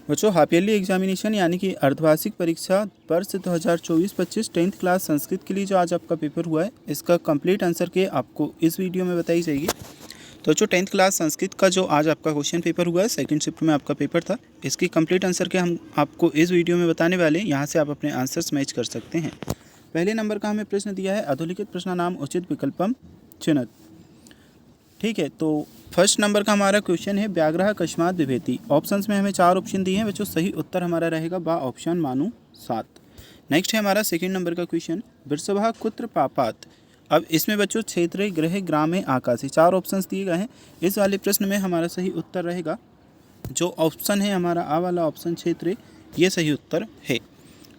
बच्चों half yearly examination यानी कि अर्धवार्षिक परीक्षा वर्ष 2024-25 टेंथ क्लास संस्कृत के लिए जो आज आपका पेपर हुआ है, इसका कंप्लीट आंसर के आपको इस वीडियो में बताई जाएगी। तो जो टेंथ क्लास संस्कृत का जो आज आपका क्वेश्चन पेपर हुआ है, सेकंड शिफ्ट में आपका पेपर था, इसकी कंप्लीट आंसर के हम आपको इस वीडियो में बताने वाले हैं। यहाँ से आप अपने आंसर्स मैच कर सकते हैं। पहले नंबर का हमें प्रश्न दिया है, अधोलिखित प्रश्न नाम उचित विकल्पम चुनत। ठीक है, तो फर्स्ट नंबर का हमारा क्वेश्चन है, व्याघ्रः कस्मात् बिभेति। ऑप्शंस में हमें 4 ऑप्शन दिए हैं बच्चों, सही उत्तर हमारा रहेगा बा ऑप्शन मानू 7। नेक्स्ट है हमारा सेकंड नंबर का क्वेश्चन, वृषभः कुत्र पापात्। अब इसमें बच्चों क्षेत्रे गृहे ग्रामे आकाशे 4 ऑप्शंस दिए गए हैं। इस वाले प्रश्न में हमारा सही उत्तर रहेगा जो ऑप्शन है हमारा आ वाला ऑप्शन क्षेत्रे, ये सही उत्तर है।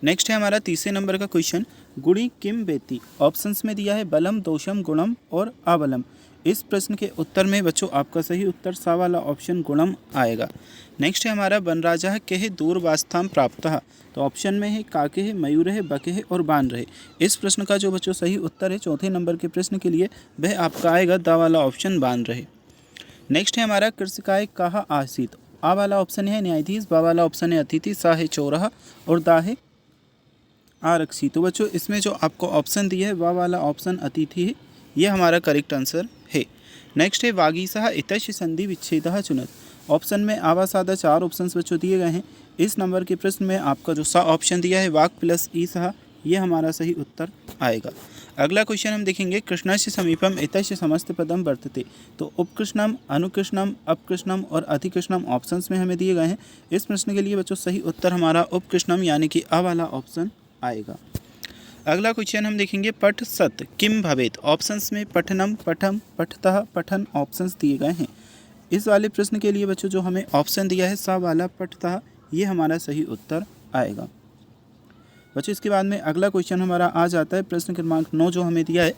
नेक्स्ट है हमारा तीसरे नंबर का क्वेश्चन, गुणी किम वेति। ऑप्शंस में दिया है बलम, दोषम, गुणम और अबलम। इस प्रश्न के उत्तर में बच्चों आपका सही उत्तर सा वाला ऑप्शन गुणम आएगा। नेक्स्ट है हमारा वनराजः केह दूरवास्थाम प्राप्तः। तो ऑप्शन में है काके है, मयूर है, बके है और बान रहे। इस प्रश्न का जो बच्चों सही उत्तर है चौथे नंबर के प्रश्न के लिए, वह आपका आएगा दा वाला ऑप्शन बान रहे। नेक्स्ट है हमारा कृषिकाय कहा आसीत। आ वाला ऑप्शन है न्यायाधीश, बा वाला ऑप्शन है अतिथि, सा है चौराहा और दा है आरक्षी। तो बच्चों इसमें जो आपको ऑप्शन दिया है वा वाला ऑप्शन अतिथि है, ये हमारा करेक्ट आंसर है। नेक्स्ट है वागीसः इतस्य संधि विच्छेदः चुनत। ऑप्शन में आवा सादा 4 ऑप्शन बच्चों दिए गए हैं। इस नंबर के प्रश्न में आपका जो सा ऑप्शन दिया है वाक प्लस ईसः, ये हमारा सही उत्तर आएगा। अगला क्वेश्चन हम देखेंगे, कृष्णस्य समीपम एतस्य समस्त पदम वर्तते। तो उपकृष्णम, अनुकृष्णम, अपकृष्णम और अधिकृष्णम ऑप्शंस में हमें दिए गए हैं। इस प्रश्न के लिए बच्चों सही उत्तर हमारा उपकृष्णम यानी कि अ वाला ऑप्शन आएगा। अगला क्वेश्चन हम देखेंगे, पठ सत किम भवेत। ऑप्शंस में पठनम, पठम, पठतः, पठन ऑप्शंस दिए गए हैं। इस वाले प्रश्न के लिए बच्चों जो हमें ऑप्शन दिया है सा वाला पठतः, ये हमारा सही उत्तर आएगा। बच्चों इसके बाद में अगला क्वेश्चन हमारा आ जाता है प्रश्न क्रमांक 9 जो हमें दिया है,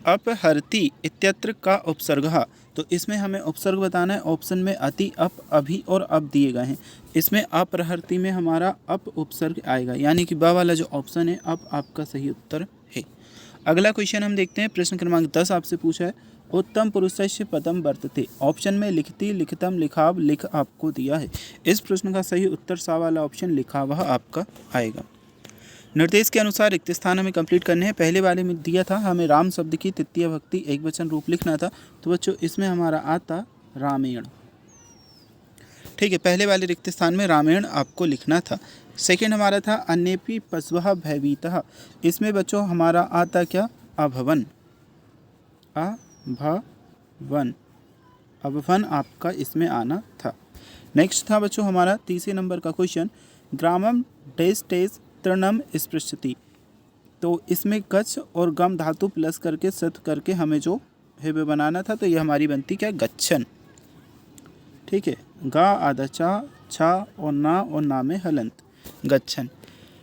अपहरति इत्यत्र का उपसर्गः। तो इसमें हमें उपसर्ग बताना है। ऑप्शन में अति, अप, अभी और अब दिए गए हैं। इसमें अपहरति में हमारा अप उपसर्ग आएगा यानी कि बा वाला जो ऑप्शन है अब आपका सही उत्तर है। अगला क्वेश्चन हम देखते हैं, प्रश्न क्रमांक 10 आपसे पूछा है, उत्तम पुरुषस्य पदम वर्तते। ऑप्शन में लिखती, लिखतम, लिखाव, लिख आपको दिया है। इस प्रश्न का सही उत्तर सा वाला ऑप्शन लिखावह आपका आएगा। निर्देश के अनुसार रिक्त स्थान हमें कंप्लीट करने हैं। पहले वाले में दिया था हमें राम शब्द की तृतीय भक्ति एक वचन रूप लिखना था, तो बच्चों इसमें हमारा आता रामायण। ठीक है, पहले वाले रिक्त स्थान में रामायण आपको लिखना था। सेकंड हमारा था अन्येपि पशवः भयभीतः। इसमें बच्चों हमारा आता क्या, अभवन, अभवन, अभवन आपका इसमें आना था। नेक्स्ट था बच्चों हमारा तीसरे नंबर का क्वेश्चन, ग्रामम डेस टेस तृणम स्पृशति। तो इसमें गच्छ और गम धातु प्लस करके सत करके हमें जो है वो बनाना था, तो ये हमारी बनती क्या, गच्छन। ठीक है, गा आधा चा, छा और ना में हलंत, गच्छन।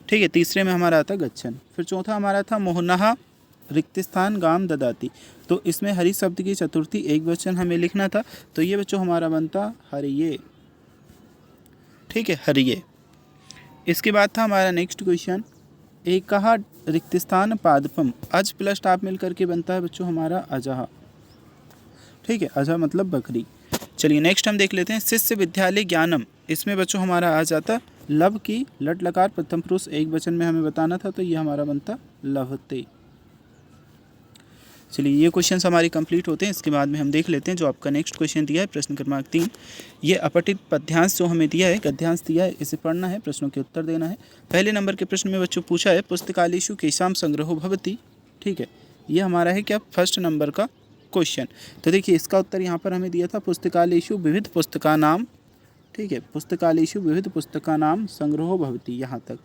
ठीक है, तीसरे में हमारा आता गच्छन। फिर चौथा हमारा था मोहनहा रिक्त स्थान गाम ददाती। तो इसमें हरि शब्द की चतुर्थी एक वचन हमें लिखना था, तो ये बच्चों हमारा बनता हरिये। ठीक है, हरिये। इसके बाद था हमारा नेक्स्ट क्वेश्चन, एकहा रिक्त स्थान पादपम। अज प्लस टाप मिल करके बनता है बच्चों हमारा अजहा। ठीक है, अजहा मतलब बकरी। चलिए नेक्स्ट हम देख लेते हैं, शिष्य विद्यालय ज्ञानम। इसमें बच्चों हमारा आ जाता लब की लट लकार प्रथम पुरुष एक वचन में हमें बताना था, तो ये हमारा बनता लभते। चलिए ये क्वेश्चंस हमारे कंप्लीट होते हैं। इसके बाद में हम देख लेते हैं जो आपका नेक्स्ट क्वेश्चन दिया है प्रश्न क्रमांक 3। ये अपठित पद्यांश जो हमें दिया है, गद्यांश दिया है, इसे पढ़ना है, प्रश्नों के उत्तर देना है। पहले नंबर के प्रश्न में बच्चों पूछा है, पुस्तकालेषु केषां संग्रहो भवति। ठीक है, ये हमारा है क्या, फर्स्ट नंबर का क्वेश्चन। तो देखिए इसका उत्तर यहाँ पर हमें दिया था, पुस्तकालेषु विविध पुस्तकानाम। ठीक है, पुस्तकालेषु विविध पुस्तकानाम संग्रहो भवति, यहाँ तक।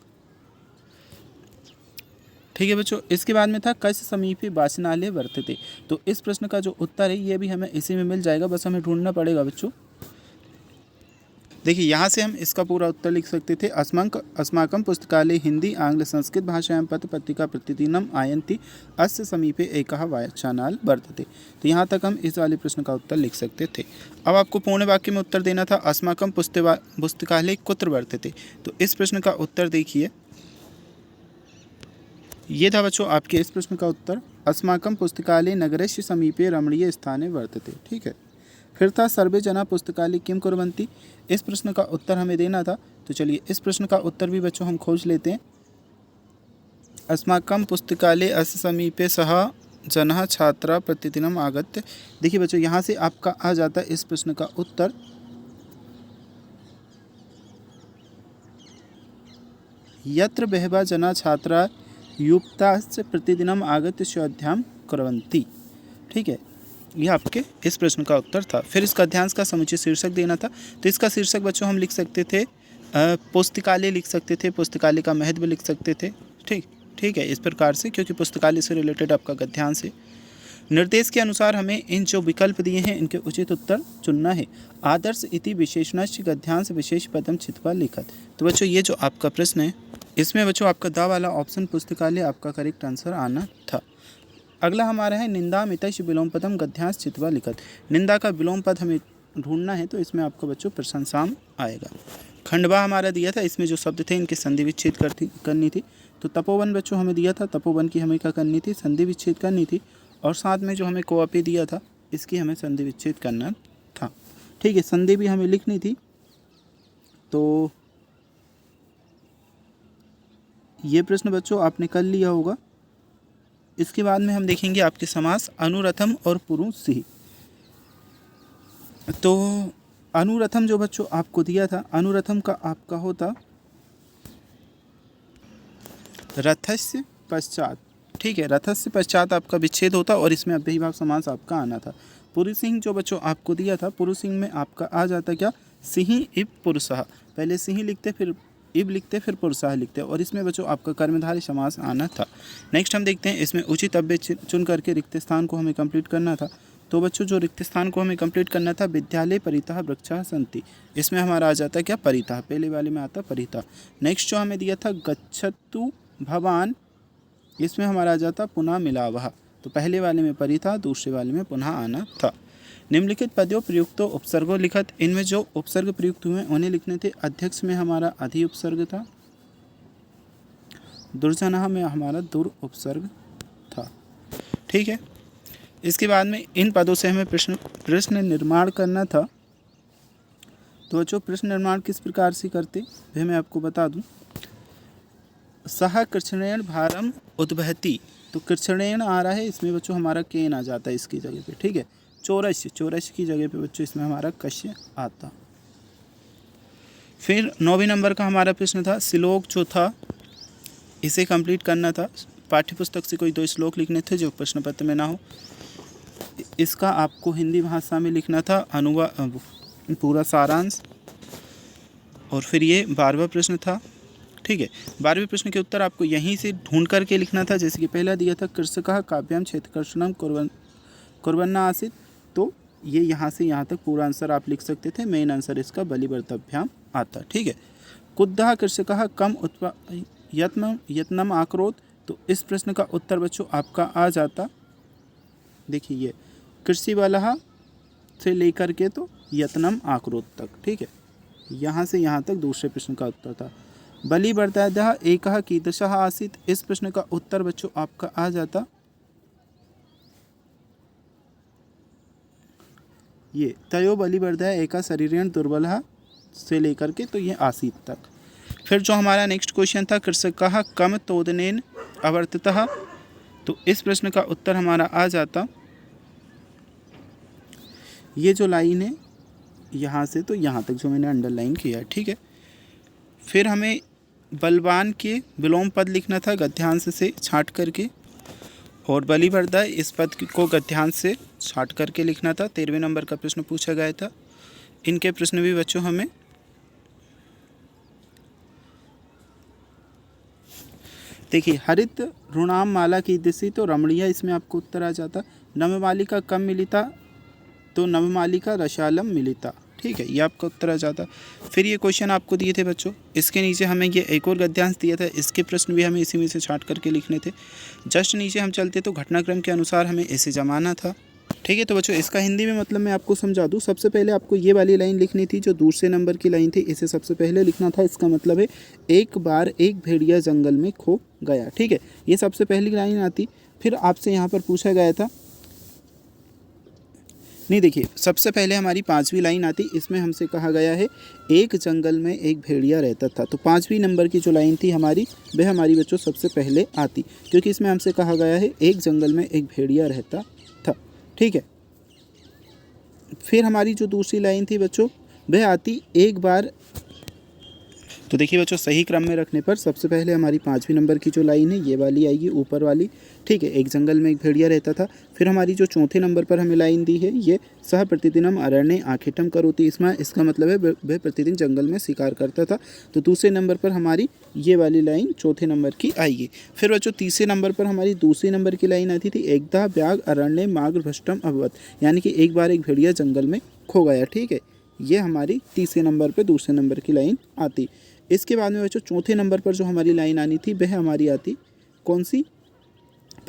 ठीक है बच्चों, इसके बाद में था कस्य समीपे वाचनालय वर्तते। तो इस प्रश्न का जो उत्तर है ये भी हमें इसी में मिल जाएगा, बस हमें ढूंढना पड़ेगा बच्चों। देखिए यहाँ से हम इसका पूरा उत्तर लिख सकते थे, अस्माकं पुस्तकालय हिंदी आंग्ल संस्कृत भाषायां पत्र पत्रिका प्रतिदिनम आयन्ति अस्य समीपे एकः वाचनालय वर्तते। तो यहाँ तक हम इस वाले प्रश्न का उत्तर लिख सकते थे। अब आपको पूर्ण वाक्य में उत्तर देना था, अस्माकं पुस्तकालय कुत्र वर्तते। तो इस प्रश्न का उत्तर देखिए, ये था बच्चों आपके इस प्रश्न का उत्तर, अस्माकं पुस्तकालय नगरस्य समीपे रमणीय स्थाने वर्तते। ठीक है, फिर था सर्वे जना पुस्तकालय किम कुर्वन्ति, इस प्रश्न का उत्तर हमें देना था। तो चलिए इस प्रश्न का उत्तर भी बच्चों हम खोज लेते हैं। अस्माकं पुस्तकालये अस्य समीपे सः जनः छात्रा प्रतिदिनम् आगत्य। देखिए बच्चों यहाँ से आपका आ जाता है इस प्रश्न का उत्तर यत्र बहवः जना छात्रा युक्ताश्च प्रतिदिनम् आगत्य स्वाध्यायं कुर्वन्ति। ठीक है, यह आपके इस प्रश्न का उत्तर था। फिर इस गद्यांश का समुचित शीर्षक देना था। तो इसका शीर्षक बच्चों हम लिख सकते थे पुस्तकालय लिख सकते थे, पुस्तकालय का महत्व लिख सकते थे। ठीक है, इस प्रकार से, क्योंकि पुस्तकालय से रिलेटेड आपका गद्यांश है। निर्देश के अनुसार हमें इन जो विकल्प दिए हैं इनके उचित उत्तर चुनना है। आदर्श इति विशेषणस्य गद्यांश विशेष पदम छित्वा लिखत। तो बच्चों ये जो आपका प्रश्न है इसमें बच्चों आपका द वाला ऑप्शन पुस्तकालय आपका करेक्ट आंसर आना था। अगला हमारा है निंदा मितस्य विलोम पदम गद्यांश छित्वा लिखत। निंदा का विलोम पद हमें ढूंढना है, तो इसमें आपको बच्चों प्रशंसाम आएगा। खंडवा हमारा दिया था, इसमें जो शब्द थे इनकी संधि विच्छेद करनी थी। तो तपोवन बच्चों हमें दिया था, तपोवन की हमें क्या करनी थी, संधि विच्छेद करनी थी। और साथ में जो हमें कोअपी दिया था इसकी हमें संधि विच्छेद करना था। ठीक है, संधि भी हमें लिखनी थी। तो ये प्रश्न बच्चों आपने कर लिया होगा। इसके बाद में हम देखेंगे आपके समास अनुरथम और पुरुषी। तो अनुरथम जो बच्चों आपको दिया था, अनुरथम का आपका होता रथस्य पश्चात। ठीक है, रथस्य पश्चात आपका विच्छेद होता और इसमें अव्ययीभाव समास आपका आना था। पुरुषिंह जो बच्चों आपको दिया था, पुरुषिंह में आपका आ जाता क्या, सिंह इब पुरुषः। पहले सिंह लिखते, फिर इब लिखते, फिर पुरुषः लिखते, और इसमें बच्चों आपका कर्मधारय समास आना था। नेक्स्ट हम देखते हैं, इसमें उचित अव्यय चुन करके रिक्त स्थान को हमें कंप्लीट करना था। तो बच्चों जो रिक्त स्थान को हमें कंप्लीट करना था, विद्यालय परितः वृक्षाः सन्ति, इसमें हमारा आ जाता क्या, परितः। पहले वाले में आता परितः। नेक्स्ट जो हमें दिया था गच्छतु भवान, इसमें हमारा आ जाता पुनः मिलावः। तो पहले वाले में परितः, दूसरे वाले में पुनः आना था। निम्नलिखित पदों प्रयुक्तो उपसर्गो लिखत, इनमें जो उपसर्ग प्रयुक्त हुए उन्हें लिखने थे। अध्यक्ष में हमारा अधि उपसर्ग था, दुर्जनः में हमारा दुर उपसर्ग था। ठीक है, इसके बाद में इन पदों से हमें प्रश्न निर्माण करना था। तो बच्चों प्रश्न निर्माण किस प्रकार से करते वह मैं आपको बता दूं। सह कृच्छ्रेण भारम उद्वहति, तो कृच्छ्रेण आ रहा है, इसमें बच्चों हमारा केन आ जाता है इसकी जगह पे। ठीक है, चौरस्य की जगह पे बच्चों इसमें हमारा कश्य आता। फिर 9वें नंबर का हमारा प्रश्न था, श्लोक जो था इसे कंप्लीट करना था। पाठ्यपुस्तक से कोई 2 श्लोक लिखने थे जो प्रश्न पत्र में ना हो। इसका आपको हिंदी भाषा में लिखना था अनुवाद, पूरा सारांश। और फिर ये 12वां प्रश्न था। ठीक है, 12वें प्रश्न के उत्तर आपको यहीं से ढूंढ करके लिखना था। जैसे कि पहला दिया था कृषकः काव्याम क्षेत्रकर्षणम कुर्वन्ना आसीत्, तो ये यहाँ से यहाँ तक पूरा आंसर आप लिख सकते थे। मेन आंसर इसका बलिवर्तभ्याम आता। ठीक है, कुद्धः कृषकः कम यत्नम आक्रोत, तो इस प्रश्न का उत्तर बच्चों आपका आ जाता, देखिए ये कृषि वाला से लेकर के तो यत्नम आक्रोत तक। ठीक है, यहाँ से यहाँ तक दूसरे प्रश्न का उत्तर था। बलिवर्दाद्यः एकः कीदृशः आसीत्, इस प्रश्न का उत्तर बच्चों आपका आ जाता ये तयो बलिवर्दः एका शरीरेण दुर्बलः से लेकर के तो ये आसीत् तक। फिर जो हमारा नेक्स्ट क्वेश्चन था, कृषकः कम तोदनेन अवर्तितः, तो इस प्रश्न का उत्तर हमारा आ जाता ये जो लाइन है यहाँ से तो यहाँ तक जो मैंने अंडरलाइन किया है। ठीक है, फिर हमें बलवान के विलोम पद लिखना था गद्यांश से छांट करके, और बलिवर्दा इस पद को गद्यांश से छांट करके लिखना था। 13वें नंबर का प्रश्न पूछा गया था। इनके प्रश्न भी बच्चों हमें देखिए, हरित ऋणाम माला की दिशी, तो रमणीय इसमें आपको उत्तर आ जाता। नवमालिका कम मिलिता, तो नवमालिका रसालम मिलिता। ठीक है, ये आपका उत्तर आ जाता। फिर ये क्वेश्चन आपको दिए थे बच्चों, इसके नीचे हमें ये एक और गद्यांश दिया था, इसके प्रश्न भी हमें इसी में से छांट करके लिखने थे। जस्ट नीचे हम चलते तो घटनाक्रम के अनुसार हमें इसे जमाना था। ठीक है, तो बच्चों इसका हिंदी में मतलब मैं आपको समझा दूँ। सबसे पहले आपको ये वाली लाइन लिखनी थी जो दूसरे नंबर की लाइन थी, इसे सबसे पहले लिखना था। इसका मतलब है एक बार एक भेड़िया जंगल में खो गया। ठीक है, ये सबसे पहली लाइन आती। फिर आपसे यहाँ पर पूछा गया था नहीं, देखिए सबसे पहले हमारी 5वीं लाइन आती, इसमें हमसे कहा गया है एक जंगल में एक भेड़िया रहता था। तो 5वीं नंबर की जो लाइन थी हमारी, वह हमारी बच्चों सबसे पहले आती, क्योंकि इसमें हमसे कहा गया है एक जंगल में एक भेड़िया रहता था। ठीक है, फिर हमारी जो दूसरी लाइन थी बच्चों, वह आती एक बार। तो देखिए बच्चों, सही क्रम में रखने पर सबसे पहले हमारी 5वीं नंबर की जो लाइन है ये वाली आएगी, ऊपर वाली। ठीक है, एक जंगल में एक भेड़िया रहता था। फिर हमारी जो चौथे नंबर पर हमें लाइन दी है ये, सह प्रतिदिनम अरण्ये आखेटम करोति, इसमें इसका मतलब है वह प्रतिदिन जंगल में शिकार करता था। तो दूसरे नंबर पर हमारी ये वाली लाइन चौथे नंबर की आएगी। फिर बच्चों तीसरे नंबर पर हमारी दूसरी नंबर की लाइन आती थी, एकदा व्याघ्र अरण्ये मार्ग भ्रष्टम अभवत, यानी कि एक बार एक भेड़िया जंगल में खो गया। ठीक है, ये हमारी तीसरे नंबर पर दूसरे नंबर की लाइन आती। इसके बाद में बच्चों चौथे नंबर पर जो हमारी लाइन आनी थी वह हमारी आती कौन सी,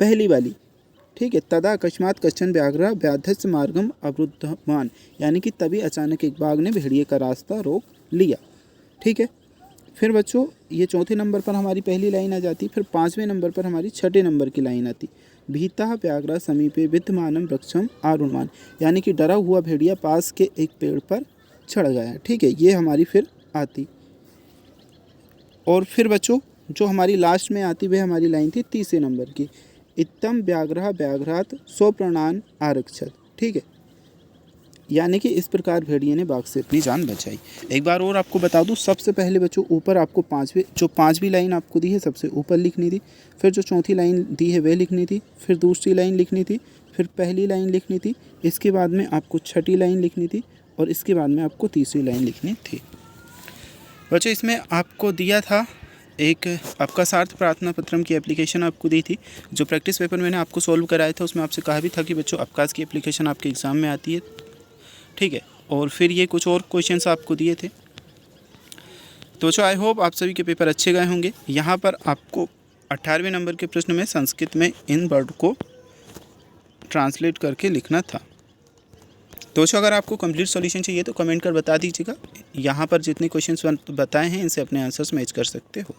पहली वाली। ठीक है, तदा अकस्मात कश्चन व्याघ्र व्याधस्य मार्गम अवरुद्धमान, यानी कि तभी अचानक एक बाघ ने भेड़िए का रास्ता रोक लिया। ठीक है, फिर बच्चों ये चौथे नंबर पर हमारी पहली लाइन आ जाती। फिर 5वें नंबर पर हमारी छठे नंबर की लाइन आती, भीता व्याघ्र समीपे विद्यमानम वृक्षम आरुणमान, यानी कि डरा हुआ भेड़िया पास के एक पेड़ पर चढ़ गया। ठीक है, ये हमारी फिर आती। और फिर बच्चों जो हमारी लास्ट में आती वह हमारी लाइन थी तीसरे नंबर की, इत्तम व्याघ्र व्याघ्रात स्वप्राणान आरक्षत। ठीक है, यानी कि इस प्रकार भेड़िए ने बाघ से अपनी जान बचाई। एक बार और आपको बता दूं, सबसे पहले बच्चों ऊपर आपको पाँचवीं लाइन आपको दी है सबसे ऊपर लिखनी थी। फिर जो चौथी लाइन दी है वह लिखनी थी। फिर दूसरी लाइन लिखनी थी। फिर पहली लाइन लिखनी थी। इसके बाद में आपको छठी लाइन लिखनी थी। और इसके बाद में आपको तीसरी लाइन लिखनी थी। बच्चों इसमें आपको दिया था एक आपका सार्थ प्रार्थना पत्रम की एप्लीकेशन आपको दी थी। जो प्रैक्टिस पेपर मैंने आपको सॉल्व कराया था उसमें आपसे कहा भी था कि बच्चों अवकाश की एप्लीकेशन आपके एग्ज़ाम में आती है। ठीक है, और फिर ये कुछ और क्वेश्चंस आपको दिए थे। तो बच्चों आई होप आप सभी के पेपर अच्छे गए होंगे। यहाँ पर आपको 18वें नंबर के प्रश्न में संस्कृत में इन वर्ड को ट्रांसलेट करके लिखना था। तो बच्चों अगर आपको कंप्लीट सॉल्यूशन चाहिए तो कमेंट कर बता दीजिएगा। यहाँ पर जितने क्वेश्चंस बताए हैं इनसे अपने आंसर्स मैच कर सकते हो।